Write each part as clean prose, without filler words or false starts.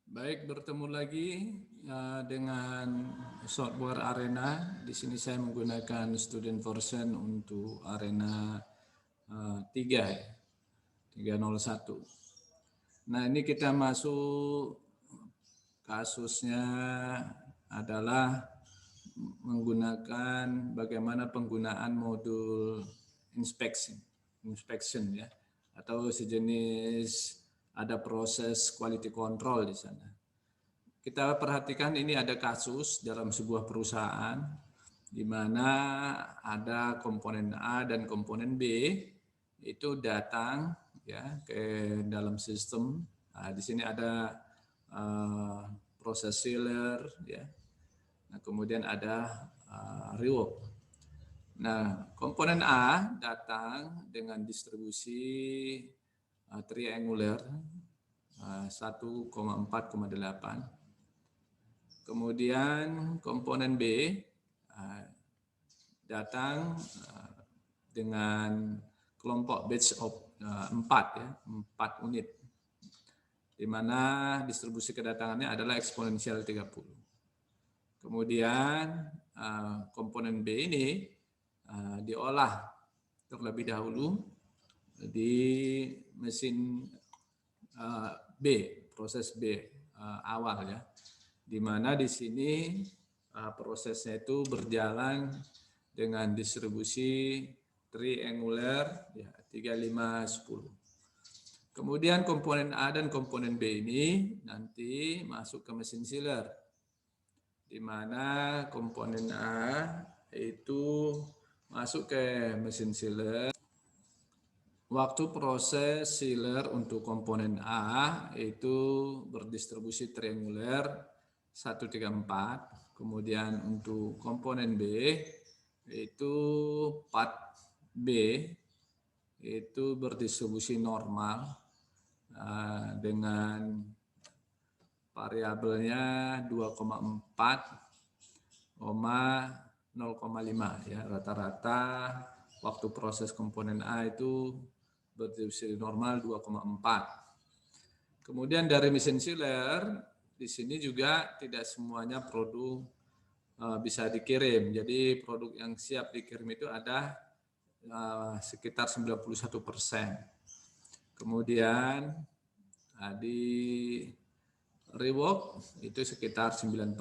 Baik, bertemu lagi dengan software Arena. Di sini saya menggunakan student version untuk Arena 3 ya, 301. Nah, ini kita masuk kasusnya adalah menggunakan bagaimana penggunaan modul inspection ya, atau sejenis ada proses quality control di sana. Kita perhatikan ini ada kasus dalam sebuah perusahaan di mana ada komponen A dan komponen B itu datang ya ke dalam sistem. Nah, di sini ada proses sealer ya. Nah, kemudian ada rework. Nah, komponen A datang dengan distribusi triangular 1,4,8. Kemudian komponen B datang dengan kelompok batch of 4 ya, 4 unit. Di mana distribusi kedatangannya adalah eksponensial 30. Kemudian komponen B ini diolah terlebih dahulu di mesin B, proses B awal ya, di mana di sini prosesnya itu berjalan dengan distribusi triangular ya, 3, 5, 10. Kemudian komponen A dan komponen B ini nanti masuk ke mesin sealer, di mana komponen A itu masuk ke mesin sealer. Waktu proses sealer untuk komponen A itu berdistribusi triangular 134, kemudian untuk komponen B itu part B itu berdistribusi normal dengan variabelnya 2,4,0,5 ya, rata-rata waktu proses komponen A itu berdistribusi normal 2,4. Kemudian dari mesin sealer di sini juga tidak semuanya produk bisa dikirim. Jadi produk yang siap dikirim itu ada sekitar 91%. Kemudian di rework itu sekitar 9%.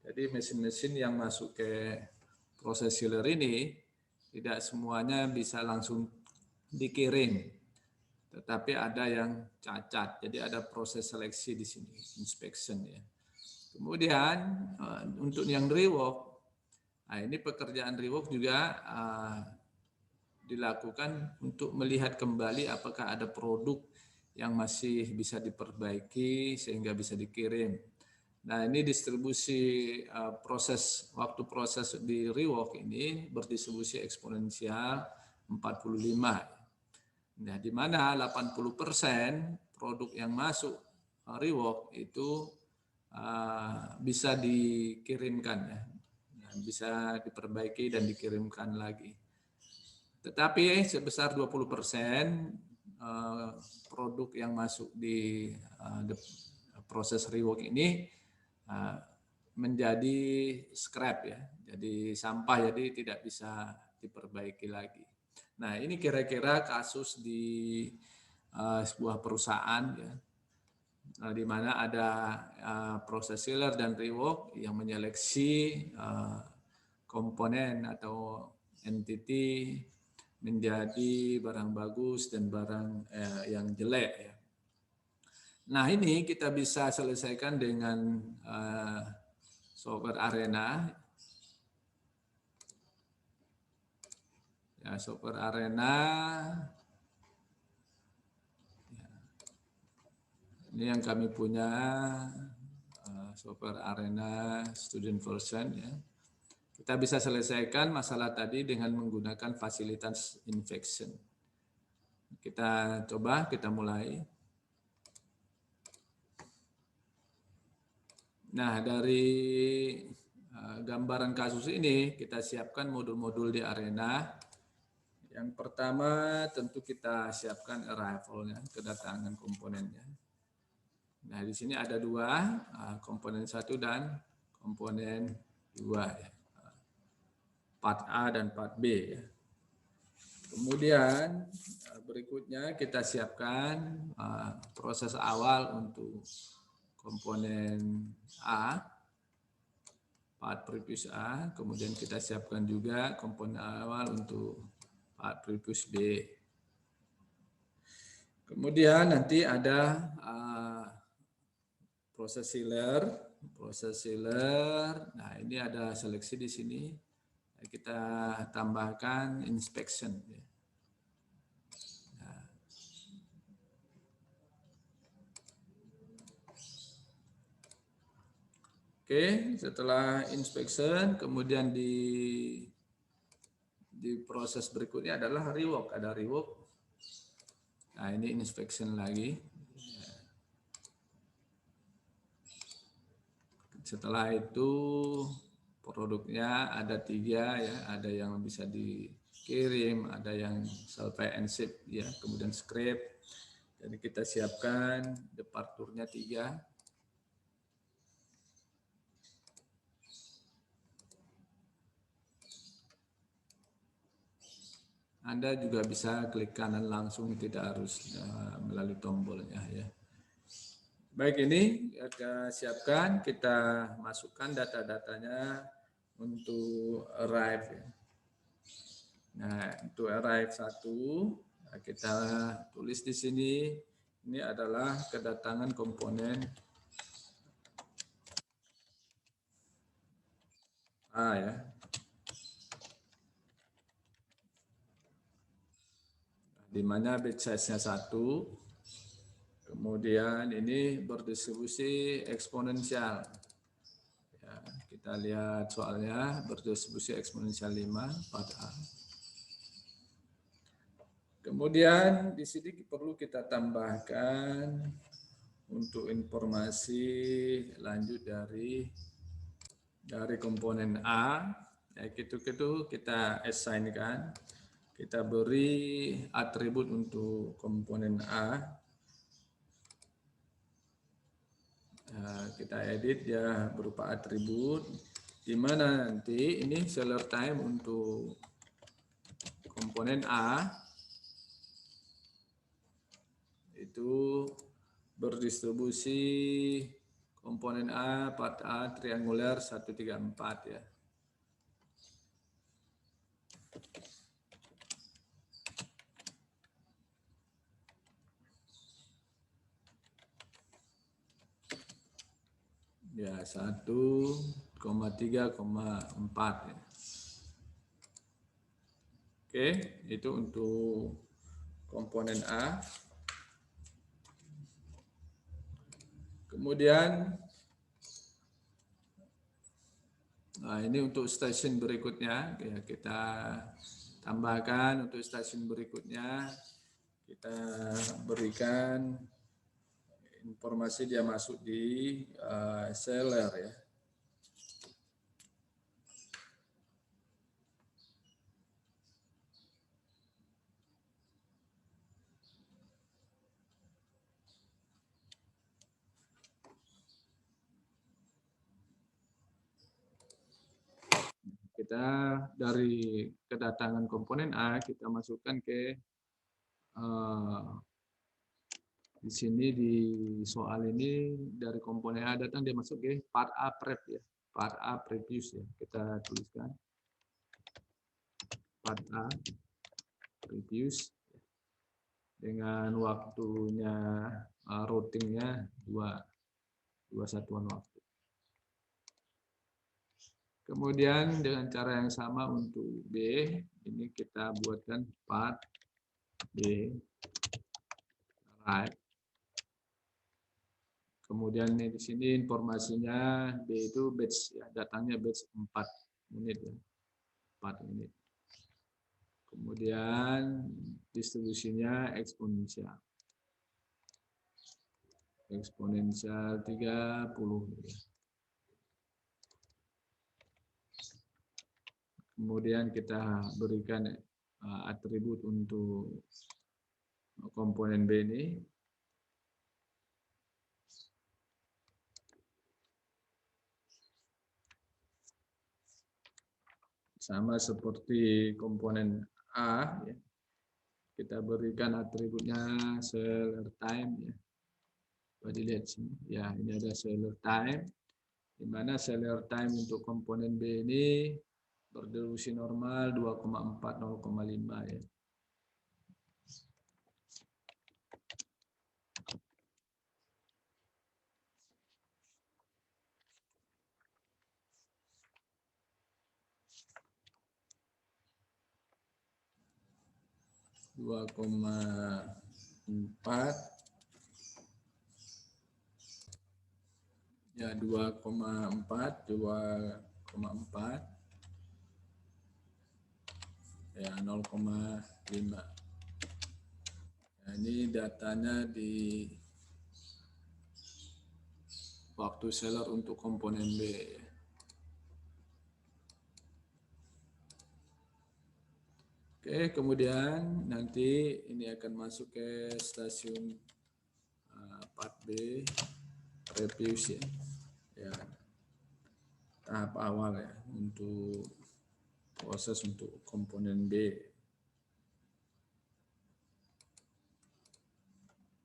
Jadi mesin-mesin yang masuk ke proses sealer ini tidak semuanya bisa langsung dikirim, tetapi ada yang cacat. Jadi ada proses seleksi di sini, inspection ya. Kemudian untuk yang rework, nah ini pekerjaan rework juga dilakukan untuk melihat kembali apakah ada produk yang masih bisa diperbaiki sehingga bisa dikirim. Nah, ini distribusi waktu proses di rework ini berdistribusi eksponensial 45. Nah, di mana 80% produk yang masuk rework itu bisa dikirimkan ya. Nah, bisa diperbaiki dan dikirimkan lagi. Tetapi sebesar 20% produk yang masuk di proses rework ini menjadi scrap ya, jadi sampah, jadi tidak bisa diperbaiki lagi. Nah, ini kira-kira kasus di sebuah perusahaan ya, di mana ada proses sealer dan rework yang menyeleksi komponen atau entity menjadi barang bagus dan barang yang jelek ya. Nah, ini kita bisa selesaikan dengan software Arena. Ya, software Arena. Ya. Ini yang kami punya software Arena student version ya. Kita bisa selesaikan masalah tadi dengan menggunakan fasilitas inspection. Kita coba, kita mulai. Nah, dari gambaran kasus ini kita siapkan modul-modul di Arena. Yang pertama tentu kita siapkan arrival-nya, kedatangan komponennya. Nah, di sini ada dua, komponen 1 dan komponen 2, ya. Part A dan part B. Ya. Kemudian berikutnya kita siapkan proses awal untuk komponen A, part previous A, kemudian kita siapkan juga komponen awal untuk part previous B. Kemudian nanti ada proses sealer. Nah ini ada seleksi di sini. Kita tambahkan inspection. Oke, setelah inspection, kemudian di proses berikutnya adalah rework. Ada rework. Nah ini inspection lagi. Setelah itu produknya ada 3 ya, ada yang bisa dikirim, ada yang selfie and ship ya, kemudian scrap. Jadi kita siapkan departurnya 3. Anda juga bisa klik kanan langsung, tidak harus melalui tombolnya ya. Baik, ini kita siapkan, kita masukkan data-datanya untuk arrive. Nah, untuk arrive 1, kita tulis di sini, ini adalah kedatangan komponen A ya. Di mana bit size-nya 1. Kemudian ini berdistribusi eksponensial. Ya, kita lihat soalnya berdistribusi eksponensial 5 pada A. Kemudian di sini perlu kita tambahkan untuk informasi lanjut dari komponen A, ya gitu kita assign-kan, kita beri atribut untuk komponen A. Kita edit ya berupa atribut, di mana nanti ini seller time untuk komponen A itu berdistribusi komponen A, part A, triangular 134 ya. Ya, 1,3,4 ya. Oke, itu untuk komponen A. Kemudian nah ini untuk stasiun berikutnya ya, kita tambahkan untuk stasiun berikutnya, kita berikan informasi dia masuk di seller ya. Kita dari kedatangan komponen A kita masukkan ke di sini di soal ini dari komponen A datang dia masuk ke part A prep ya, part A previous ya. Kita tuliskan part A previous dengan waktunya routingnya 2 satuan waktu. Kemudian dengan cara yang sama untuk B, ini kita buatkan part B right. Kemudian di sini informasinya B itu batch ya, datangnya batch 4 menit ya. 4 menit. Kemudian distribusinya eksponensial. Eksponensial 30 ya. Kemudian kita berikan atribut untuk komponen B ini. sama seperti komponen A, ya. Kita berikan atributnya seller time, ya. Coba dilihat sini, ya ini ada seller time, di mana seller time untuk komponen B ini berdistribusi normal 2,4 0,5 ya. 2,4 ya 2,4 ya 0,5. Nah, ini datanya di waktu seller untuk komponen B. Oke, kemudian nanti ini akan masuk ke stasiun part B, reviews ya. Ya, tahap awal ya untuk proses untuk komponen B.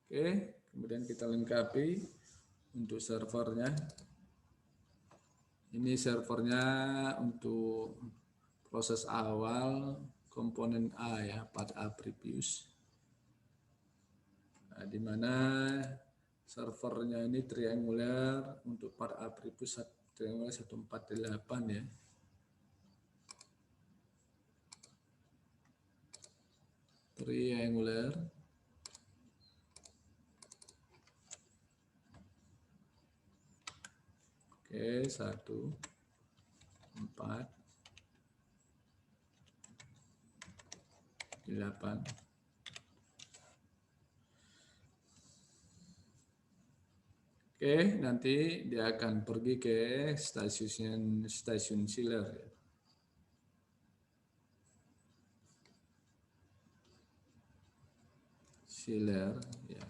Oke, kemudian kita lengkapi untuk servernya. Ini servernya untuk proses awal komponen A ya, part A previous. Nah, di mana servernya ini triangular untuk part A previous triangular 148 ya. Triangular. Oke, 1, 4, 8. Oke, nanti dia akan pergi ke stasiun sealer. Sealer, ya.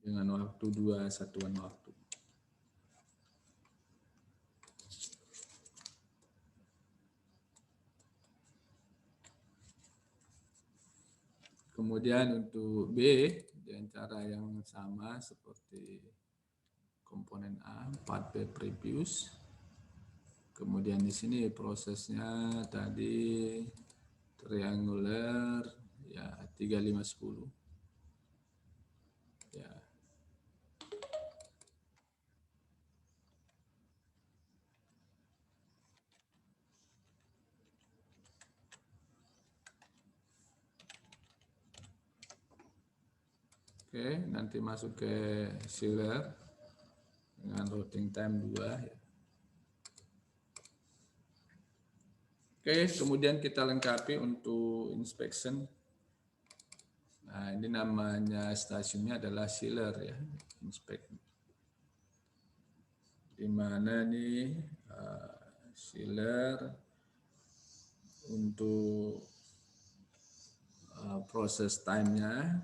Dengan waktu 2 satuan waktu. Kemudian untuk B, dengan cara yang sama seperti komponen A, part B previous. Kemudian di sini prosesnya tadi triangular ya 3510. Ya. Oke, nanti masuk ke sealer dengan routing time 2 ya. Oke, kemudian kita lengkapi untuk inspection. Nah, ini namanya stasiunnya adalah sealer ya, inspect. Di mana nih sealer untuk proses time-nya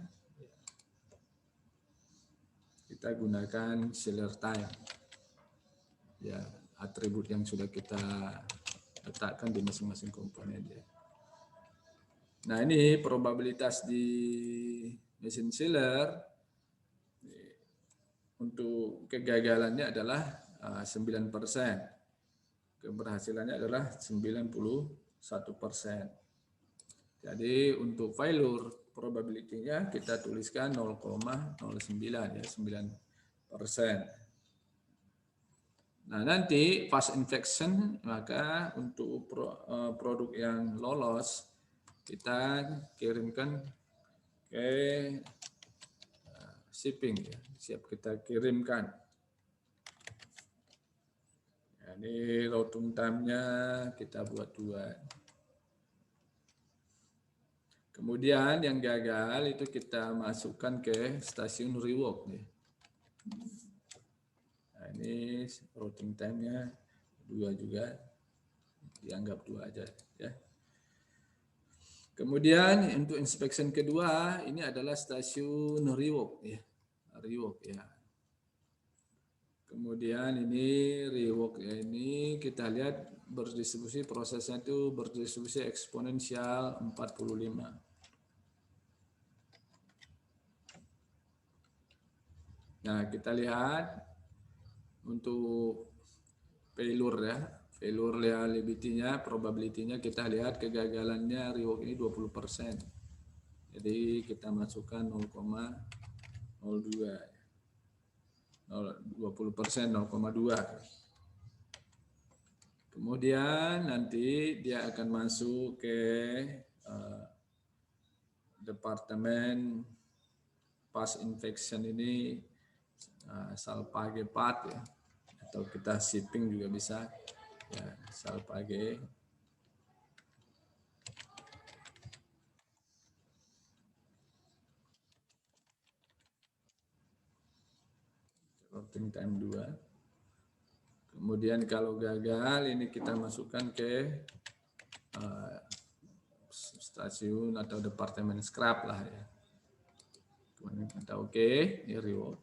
kita gunakan sealer time. Ya, atribut yang sudah kita letakkan di masing-masing komponen ya. Nah, ini probabilitas di mesin sealer untuk kegagalannya adalah 9%. Keberhasilannya adalah 91%. Jadi untuk failure probability-nya kita tuliskan 0,09 ya, 9%. Nah, nanti fast infection maka untuk produk yang lolos kita kirimkan ke shipping ya, siap kita kirimkan. Ya, ini routing time-nya kita buat 2. Kemudian yang gagal itu kita masukkan ke stasiun rework nih. Nah, ini routing time-nya 2 juga, dianggap 2 aja ya. Kemudian untuk inspection kedua ini adalah stasiun rework ya. Rework ya. Kemudian ini rework ya, ini kita lihat berdistribusi, prosesnya itu berdistribusi eksponensial 45. Nah, kita lihat untuk failure ya, failure reliability-nya, probability-nya kita lihat kegagalannya rework ini 20%. Jadi kita masukkan 0,02. 20%, 0,2. Kemudian nanti dia akan masuk ke departemen pas infection ini, salpage part ya, atau kita shipping juga bisa ya, salpage. Routing time 2. Kemudian kalau gagal ini kita masukkan ke stasiun atau departemen scrap lah ya. Kemudian kita oke, ya reward.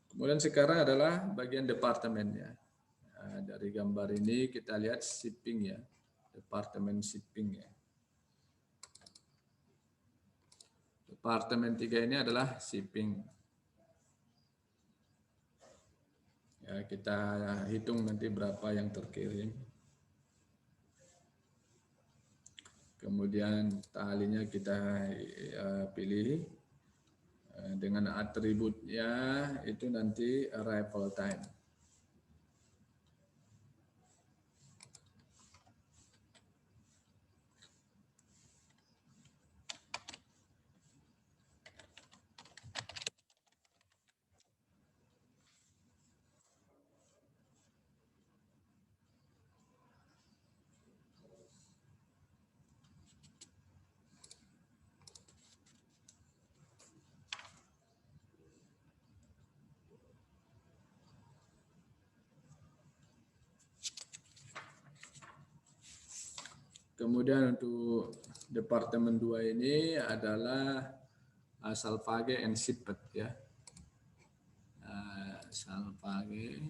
Kemudian sekarang adalah bagian departemennya. Nah, dari gambar ini kita lihat shipping ya, departemen shipping ya. Departemen 3 ini adalah shipping. Ya, kita hitung nanti berapa yang terkirim. Kemudian talinya kita pilih dengan atributnya itu nanti arrival time. Kemudian untuk departemen 2 ini adalah salvage and shipped ya. Salvage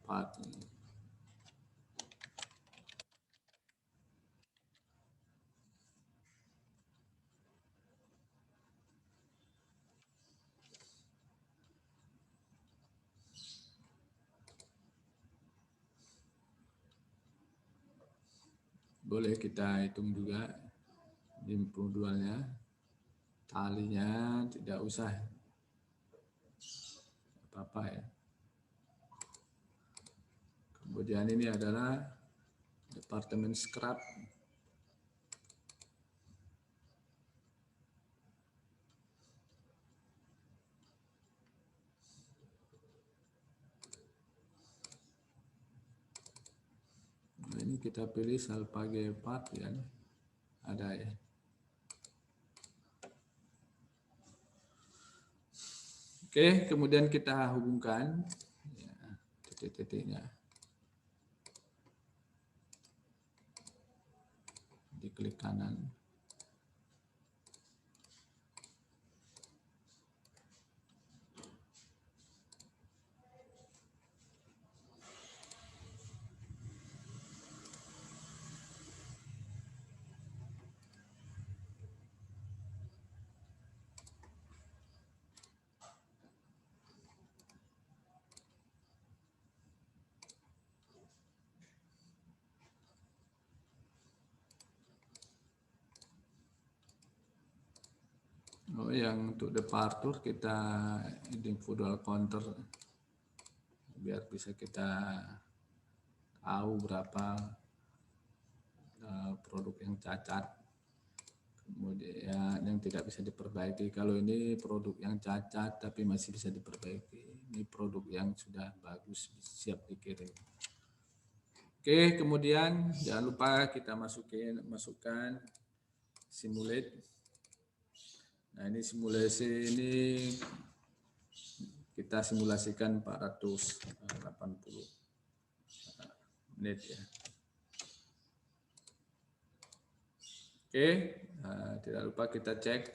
part. Boleh kita hitung juga di individualnya, talinya tidak usah apa-apa ya. Kemudian ini adalah departemen scrap. Nah, ini kita pilih salvage part ya, ada ya. Oke, kemudian kita hubungkan ya, titik-titiknya. Diklik kanan. Oh, yang untuk departure kita individual counter biar bisa kita tahu berapa produk yang cacat, kemudian yang tidak bisa diperbaiki. Kalau ini produk yang cacat tapi masih bisa diperbaiki, ini produk yang sudah bagus siap dikirim. Oke, kemudian jangan lupa kita masukkan simulate. Nah, ini simulasi ini kita simulasikan 480 menit ya. Oke, tidak lupa kita cek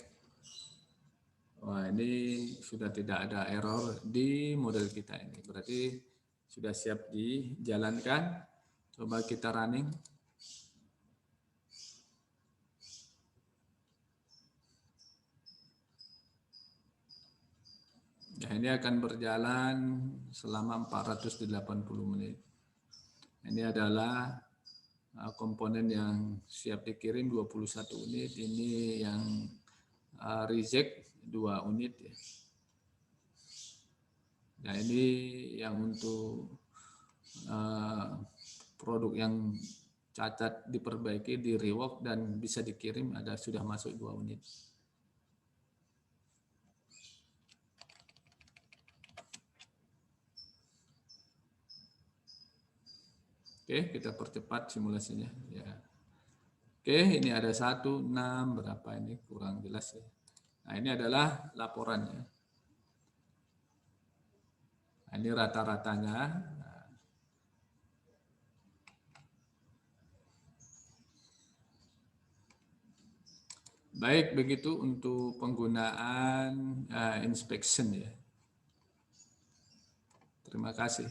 Wah, ini sudah tidak ada error di model kita ini. Berarti sudah siap dijalankan. Coba kita running. Ya, ini akan berjalan selama 480 menit. Ini adalah komponen yang siap dikirim 21 unit. Ini yang reject 2 unit ya. Nah, ini yang untuk produk yang cacat diperbaiki, di rework dan bisa dikirim ada sudah masuk 2 unit. Oke, kita percepat simulasinya ya. Oke, ini ada 1, 6, berapa ini kurang jelas ya. Nah, ini adalah laporannya. Nah, ini rata-ratanya. Baik, begitu untuk penggunaan inspection ya. Terima kasih.